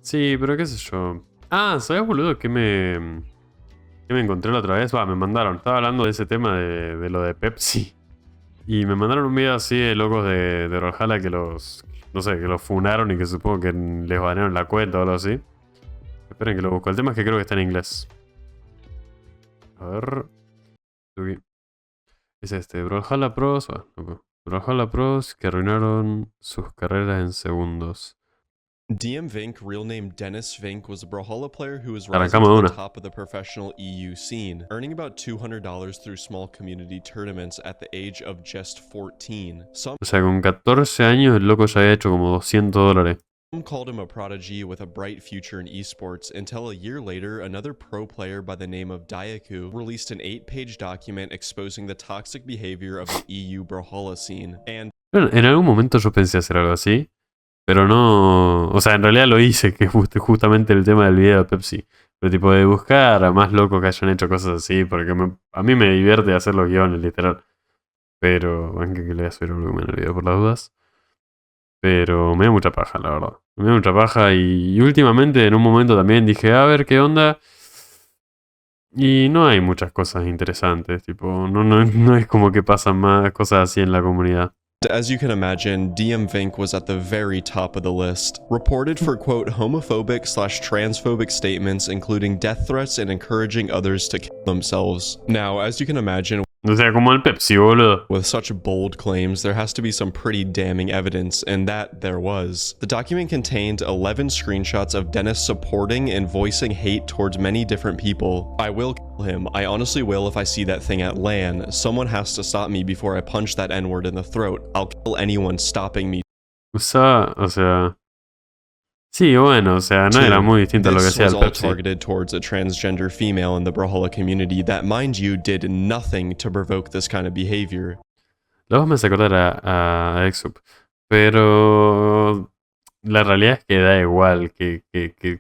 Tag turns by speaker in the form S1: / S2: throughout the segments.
S1: Sí, pero qué sé yo. Ah, ¿sabes, boludo, que me encontré la otra vez? Va, me mandaron. Estaba hablando de ese tema de lo de Pepsi. Y me mandaron un video así de locos de Brawlhalla que los... No sé, que los funaron y que supongo que les banearon la cuenta o algo así. Esperen que lo busco. El tema es que creo que está en inglés. A ver... Aquí. Es este, Brawlhalla Pros... no, Brawlhalla Pros que arruinaron sus carreras en segundos.
S2: DM Vink, real name Dennis Vink, was a Brawlhalla player who was rising
S1: Arrancamos
S2: to
S1: de
S2: the
S1: una.
S2: top of the professional EU scene, earning about $200 through small community tournaments at the age of just 14. Some
S1: O sea, con 14 años el loco ya había hecho como $200.
S2: called him a prodigy with a bright future in esports until a year later, another pro player by the name of Dayaku released an 8-page document exposing the toxic behavior of the EU Brawlhalla scene. And
S1: Bueno, en algún momento yo pensé hacer algo así. Pero no... O sea, en realidad lo hice, que es justamente el tema del video de Pepsi. Pero tipo de buscar a más locos que hayan hecho cosas así, porque a mí me divierte hacer los guiones, literal. Pero... Aunque le voy a subir el volumen al video por las dudas. Pero me da mucha paja, la verdad. Me da mucha paja y últimamente en un momento también dije, a ver qué onda. Y no hay muchas cosas interesantes, tipo, no es como que pasan más cosas así en la comunidad.
S2: as you can imagine, DM Vink was at the very top of the list, reported for quote homophobic/transphobic statements including death threats and encouraging others to kill themselves. Now, as you can imagine,
S1: O sea, como el Pepsi, boludo.
S2: with such bold claims, there has to be some pretty damning evidence, and that there was. The document contained 11 screenshots of Dennis supporting and voicing hate towards many different people. I will kill him. I honestly will if I see that thing at LAN. Someone has to stop me before I punch that N-word in the throat. I'll kill anyone stopping me.
S1: O sea... Sí, bueno, o sea, no era muy distinto a lo que
S2: This
S1: hacía
S2: was
S1: el
S2: all
S1: Pepsi.
S2: targeted towards a transgender female in the Brawlhalla community that, mind you, did nothing to provoke this kind of behavior.
S1: La voz me hace acordar a Exup. Pero... La realidad es que da igual que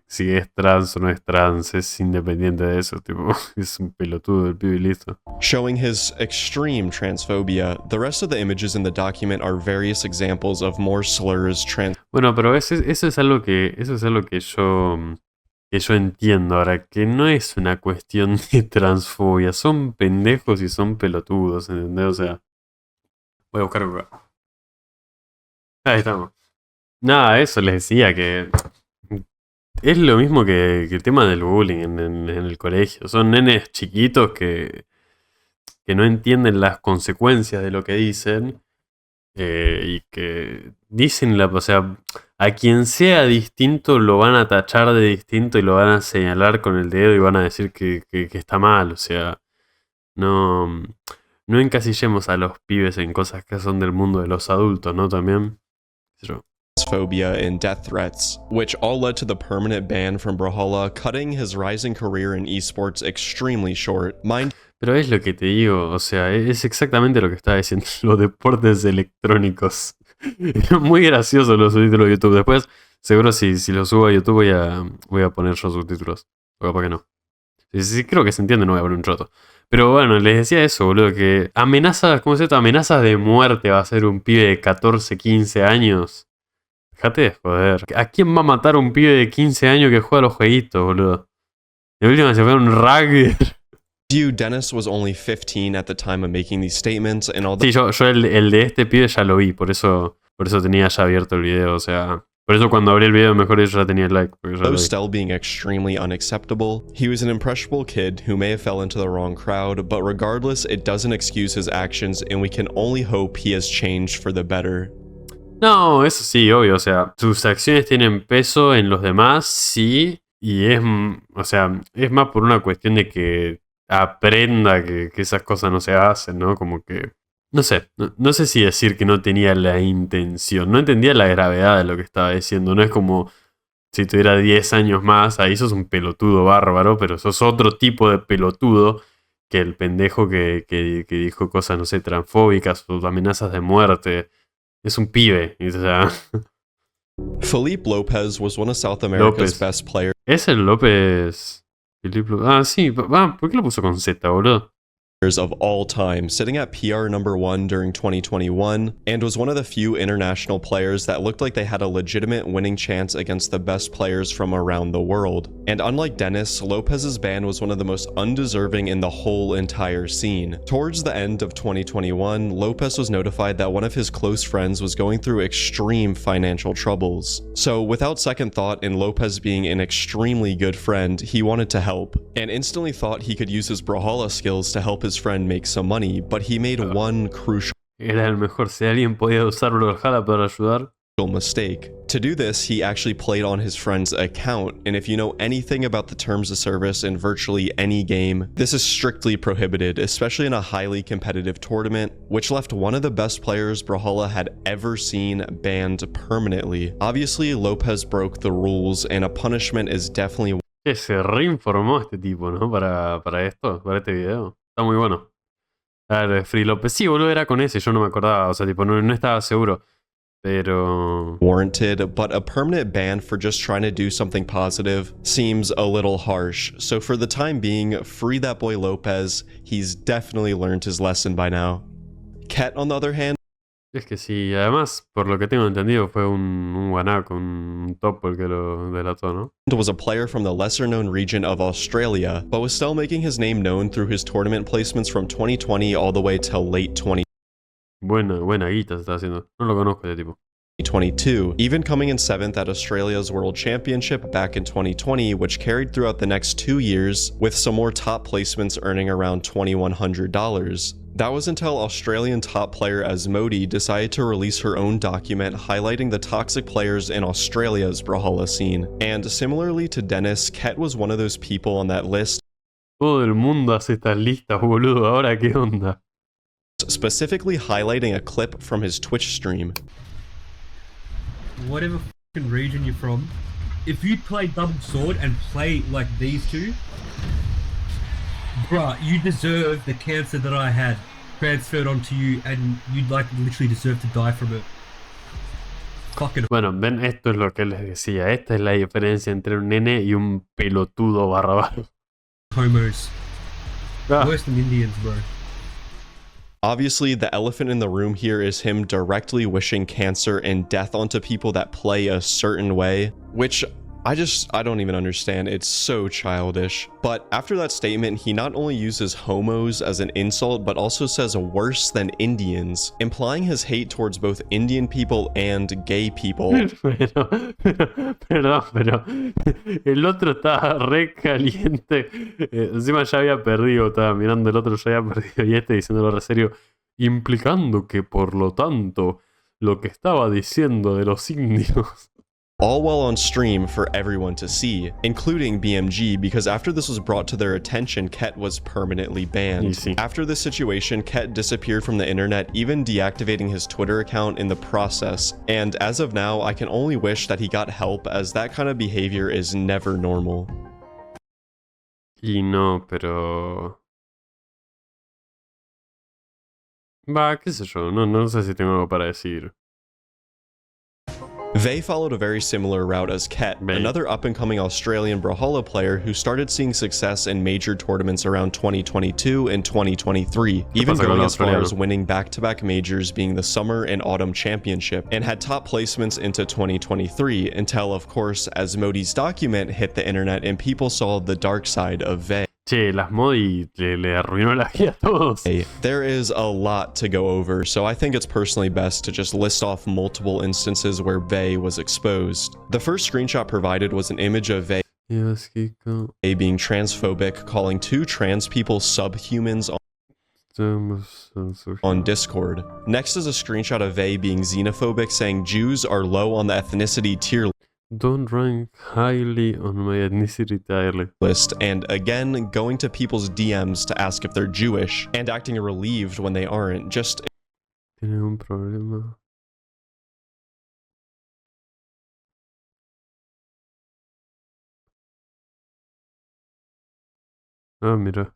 S1: si es trans o no es trans, es independiente de eso, tipo, es un pelotudo el pibe y listo.
S2: Showing his extreme transphobia, the rest of the images in the document are various examples of more slurs,
S1: Bueno, pero eso es algo que yo entiendo ahora, que no es una cuestión de transfobia, son pendejos y son pelotudos, ¿entendés? O sea, voy a buscar acá. Ahí estamos. Nada, eso les decía que es lo mismo que el tema del bullying en el colegio. Son nenes chiquitos que no entienden las consecuencias de lo que dicen y que dicen, o sea, a quien sea distinto lo van a tachar de distinto y lo van a señalar con el dedo y van a decir que está mal. O sea, no encasillemos a los pibes en cosas que son del mundo de los adultos, ¿no? También. ¿Qué sé yo?
S2: Transphobia and death threats, which all led to the permanent ban from Brawlhalla, cutting his rising career in esports extremely short.
S1: Pero es lo que te digo, o sea, es exactamente lo que estaba diciendo, los deportes electrónicos. Muy gracioso los subtítulos de YouTube. Después, seguro si los subo a YouTube voy a poner yo subtítulos. O capaz que no. Si creo que se entiende, no voy a poner un choto. Pero bueno, les decía eso, boludo, que amenazas, ¿cómo se llama? Amenazas de muerte va a ser un pibe de 14, 15 años. Dejate de joder. ¿A quién va a matar un pibe de 15 años que juega a los jueguitos, boludo? De última se fue un rugby.
S2: Dennis was only 15 at the time of making these statements, and although
S1: Sí, yo el de este pibe ya lo vi, por eso tenía ya abierto el video, o sea... Por eso cuando abrí el video mejor yo ya tenía el like.
S2: still being extremely unacceptable, he was an impressionable kid who may have fell into the wrong crowd, but regardless, it doesn't excuse his actions, and we can only hope he has changed for the better.
S1: No, eso sí, obvio, o sea, sus acciones tienen peso en los demás, sí, y o sea, es más por una cuestión de que aprenda que esas cosas no se hacen, ¿no? Como que, no sé, no sé si decir que no tenía la intención, no entendía la gravedad de lo que estaba diciendo, no es como si tuviera 10 años más, ahí sos un pelotudo bárbaro, pero sos otro tipo de pelotudo que el pendejo que dijo cosas, no sé, transfóbicas o amenazas de muerte. Es un pibe, o sea...
S2: Felipe Lopez was one of South America's best players.
S1: ¿Es el López? Ah, sí. ¿Por qué lo puso con Z, boludo?
S2: of all time, sitting at PR #1 during 2021, and was one of the few international players that looked like they had a legitimate winning chance against the best players from around the world. And unlike Dennis, Lopez's ban was one of the most undeserving in the whole entire scene. Towards the end of 2021, Lopez was notified that one of his close friends was going through extreme financial troubles. So without second thought, and Lopez being an extremely good friend, he wanted to help, and instantly thought he could use his Brawlhalla skills to help his friend make some money, but he made one crucial
S1: Era el mejor. Si alguien podía usar Brawlhalla para ayudar.
S2: mistake. To do this, he actually played on his friend's account, and if you know anything about the terms of service in virtually any game, this is strictly prohibited, especially in a highly competitive tournament, which left one of the best players Brawlhalla had ever seen banned permanently. Obviously, Lopez broke the rules, and a punishment is definitely
S1: Que se reinformó este tipo, ¿no? Para esto, para este video. Está muy bueno. A ver, Free López. Sí, boludo, era con ese, yo no me acordaba. O sea, tipo, no estaba seguro. Pero...
S2: warranted, but a permanent ban for just trying to do something positive seems a little harsh. So for the time being, free that boy Lopez. He's definitely learned his lesson by now. Ket, on the other hand,
S1: Es que sí, además, por lo que tengo entendido, fue un guanaco, un topo el que lo delató, ¿no?
S2: was a player from the lesser-known region of Australia, but was still making his name known through his tournament placements from 2020 all the way till late 2022.
S1: Buena guita se está haciendo. No lo conozco ese tipo.
S2: Even coming in 7th at Australia's World Championship back in 2020, which carried throughout the next 2 years, with some more top placements earning around $2,100. That was until Australian top player Asmodee decided to release her own document highlighting the toxic players in Australia's Brawlhalla scene. And similarly to Dennis, Ket was one of those people on that list,
S1: Todo el mundo hace estas listas, boludo. Ahora, ¿qué onda?
S2: specifically highlighting a clip from his Twitch stream.
S3: Whatever fucking region you're from, if you play double sword and play like these two, bruh, you deserve the cancer that I had transferred onto you, and you'd like literally deserve to die from it. Fucking
S1: Bueno, ven, esto es lo que les decía. Esta es la diferencia entre un nene y un pelotudo bárbaro.
S3: homos.
S1: Ah,
S3: Worse than Indians, bro.
S2: Obviously, the elephant in the room here is him directly wishing cancer and death onto people that play a certain way, which I don't even understand. It's so childish. But after that statement, he not only uses homos as an insult, but also says worse than Indians, implying his hate towards both Indian people and gay people.
S1: Perdón, pero el otro estaba re caliente. Encima ya había perdido, estaba mirando el otro, ya había perdido. Y este diciéndolo re serio, implicando que por lo tanto, lo que estaba diciendo de los indios.
S2: All while on stream for everyone to see, including BMG, because after this was brought to their attention, Ket was permanently banned.
S1: Easy.
S2: After this situation, Ket disappeared from the internet, even deactivating his Twitter account in the process, and as of now, I can only wish that he got help, as that kind of behavior is never normal.
S1: Y no, pero... Va, qué sé yo, no sé si tengo algo para decir.
S2: Vey followed a very similar route as Ket,
S1: Vey.
S2: another up-and-coming Australian Brawlhalla player who started seeing success in major tournaments around 2022 and 2023, even
S1: pasa con
S2: going
S1: el
S2: as far as
S1: australiano?
S2: winning back-to-back majors being the Summer and Autumn Championship, and had top placements into 2023, until, of course, Asmodee's document hit the internet and people saw the dark side of Vey.
S1: Che, las modi le arruinó la vida a todos.
S2: There is a lot to go over, so I think it's personally best to just list off multiple instances where Vey was exposed. The first screenshot provided was an image of Vey being transphobic, calling 2 trans people subhumans on Discord. Next is a screenshot of Vey being xenophobic, saying Jews are low on the ethnicity tier
S1: Don't rank highly on my ethnicity tier
S2: list, and again going to people's DMs to ask if they're Jewish, and acting relieved when they aren't, just
S1: Tiene un problema. Ah, mira.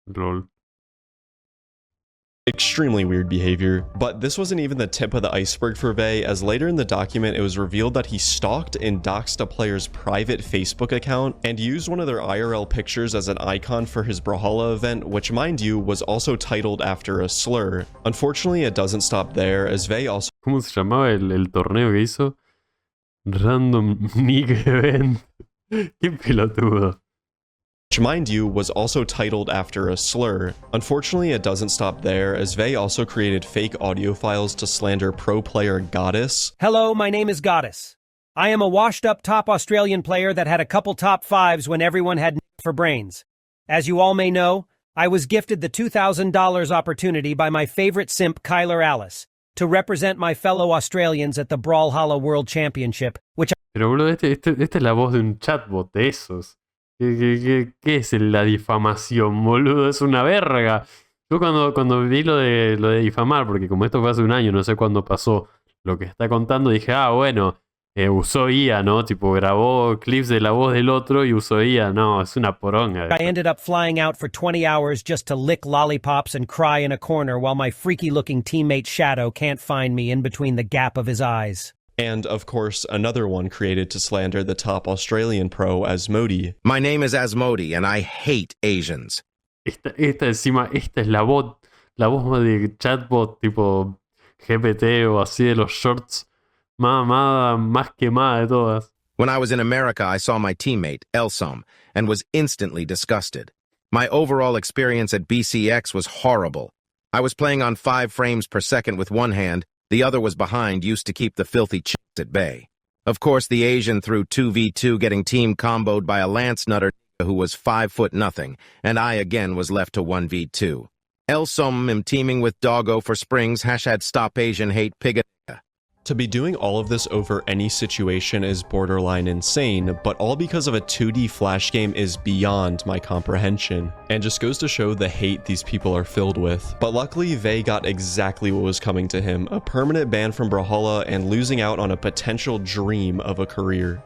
S1: LOL.
S2: Extremely weird behavior. But this wasn't even the tip of the iceberg for Vey, as later in the document it was revealed that he stalked and doxed a player's private Facebook account and used one of their IRL pictures as an icon for his Brawlhalla event, which mind you was also titled after a slur. Unfortunately, it doesn't stop there, as Vey also
S1: ¿Cómo se llamaba el torneo que hizo? Random Nick Event. Qué pelotudo.
S2: which mind you was also titled after a slur. Unfortunately, it doesn't stop there, as Vey also created fake audio files to slander pro player Goddess.
S4: Hello, my name is Goddess. I am a washed-up top Australian player that had a couple top fives when everyone had for brains. As you all may know, I was gifted the $2,000 opportunity by my favorite simp Kyler Alice to represent my fellow Australians at the Brawlhalla World Championship, which
S1: Pero boludo, esta es la voz de un chatbot de esos. ¿Qué es la difamación, boludo? Es una verga. Yo cuando vi lo de difamar, porque como esto fue hace un año, no sé cuándo pasó lo que está contando, dije, bueno, usó IA, ¿no? Tipo, grabó clips de la voz del otro y usó IA. No, es una poronga.
S4: I ended up flying out for 20 hours just to lick lollipops and cry in a corner while my freaky-looking teammate Shadow can't find me in between the gap of his eyes.
S2: And, of course, another one created to slander the top Australian pro, Asmodee.
S5: My name is Asmodee, and I hate Asians.
S1: Esta es la voz de chatbot tipo GPT o así de los shorts más quemada de todas.
S5: When I was in America, I saw my teammate, Elsom, and was instantly disgusted. My overall experience at BCX was horrible. I was playing on 5 frames per second with one hand, the other was behind, used to keep the filthy chicks at bay. Of course, the Asian threw 2v2, getting team comboed by a lance nutter who was 5'0", and I again was left to 1v2. Elsom am teaming with Doggo for Springs, # stop Asian hate pig.
S2: To be doing all of this over any situation is borderline insane, but all because of a 2D flash game is beyond my comprehension, and just goes to show the hate these people are filled with. But luckily, Vey got exactly what was coming to him, a permanent ban from Brawlhalla and losing out on a potential dream of a career.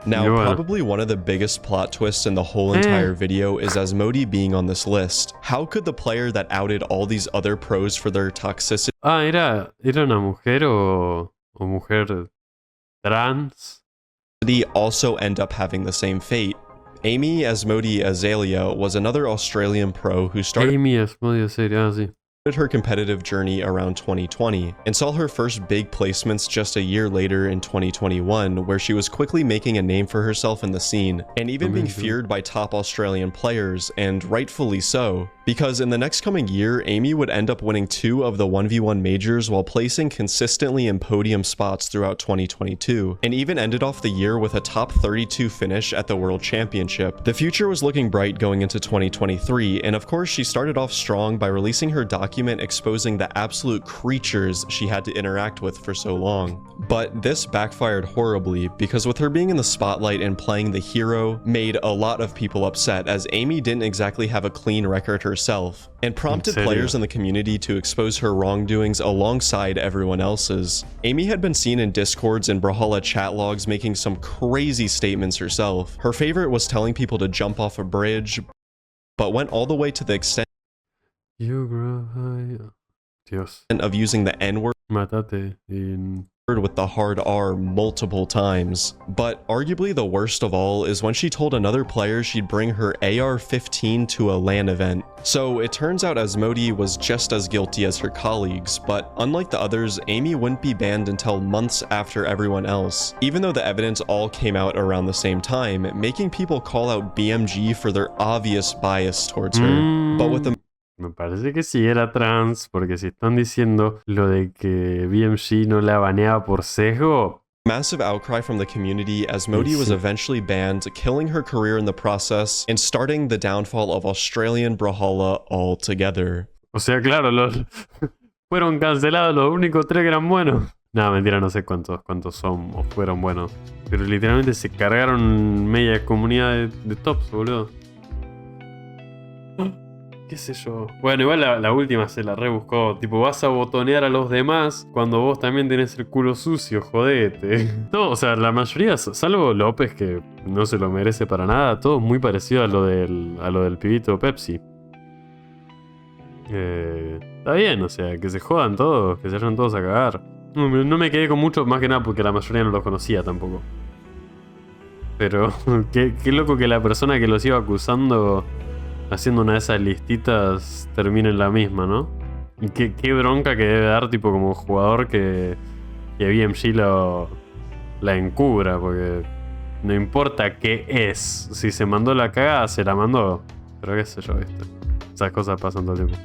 S2: Now, probably one of the biggest plot twists in the whole entire video is Asmodee being on this list. How could the player that outed all these other pros for their toxicity
S1: ¿Era una mujer o mujer trans?
S2: also end up having the same fate? Amy Asmodee Azalea was another Australian pro who started
S1: Amy Asmodee Azalea, sí.
S2: her competitive journey around 2020 and saw her first big placements just a year later in 2021, where she was quickly making a name for herself in the scene and even being feared by top Australian players, and rightfully so, because in the next coming year, Amy would end up winning 2 of the 1v1 majors while placing consistently in podium spots throughout 2022, and even ended off the year with a top 32 finish at the World Championship. The future was looking bright going into 2023, and of course she started off strong by releasing her document exposing the absolute creatures she had to interact with for so long. But this backfired horribly, because with her being in the spotlight and playing the hero made a lot of people upset, as Amy didn't exactly have a clean record herself, and prompted players in the community to expose her wrongdoings alongside everyone else's. Amy had been seen in Discords and Brawlhalla chat logs making some crazy statements herself. Her favorite was telling people to jump off a bridge, but went all the way to the extent
S1: Dios.
S2: of using the N-word
S1: Mátate en...
S2: with the hard R multiple times. But arguably the worst of all is when she told another player she'd bring her AR-15 to a LAN event. So it turns out Asmodee was just as guilty as her colleagues, but unlike the others, Amy wouldn't be banned until months after everyone else, even though the evidence all came out around the same time, making people call out BMG for their obvious bias towards her. But with the
S1: Me parece que sí era trans, porque si están diciendo lo de que BMG no la baneaba por sesgo.
S2: massive outcry from the community, Asmodee was eventually banned, killing her career in the process and starting the downfall of Australian Brawlhalla altogether.
S1: O sea, claro, fueron cancelados los únicos 3 que eran buenos. No, mentira, no sé cuántos son o fueron buenos. Pero literalmente se cargaron media comunidad de tops, boludo. ¿Qué sé yo? Bueno, igual la última se la rebuscó. Tipo, vas a botonear a los demás cuando vos también tenés el culo sucio, jodete. Todo, o sea, la mayoría, salvo López, que no se lo merece para nada, todo muy parecido a lo del pibito Pepsi. Está bien, o sea, que se jodan todos, que se vayan todos a cagar. No me quedé con mucho, más que nada porque la mayoría no los conocía tampoco. Pero qué loco que la persona que los iba acusando haciendo una de esas listitas termine en la misma, ¿no? Y qué bronca que debe dar tipo como jugador que BMG la encubra, porque no importa qué es. Si se mandó la cagada, se la mandó. Pero qué sé yo, ¿viste? Esas cosas pasan todo el tiempo.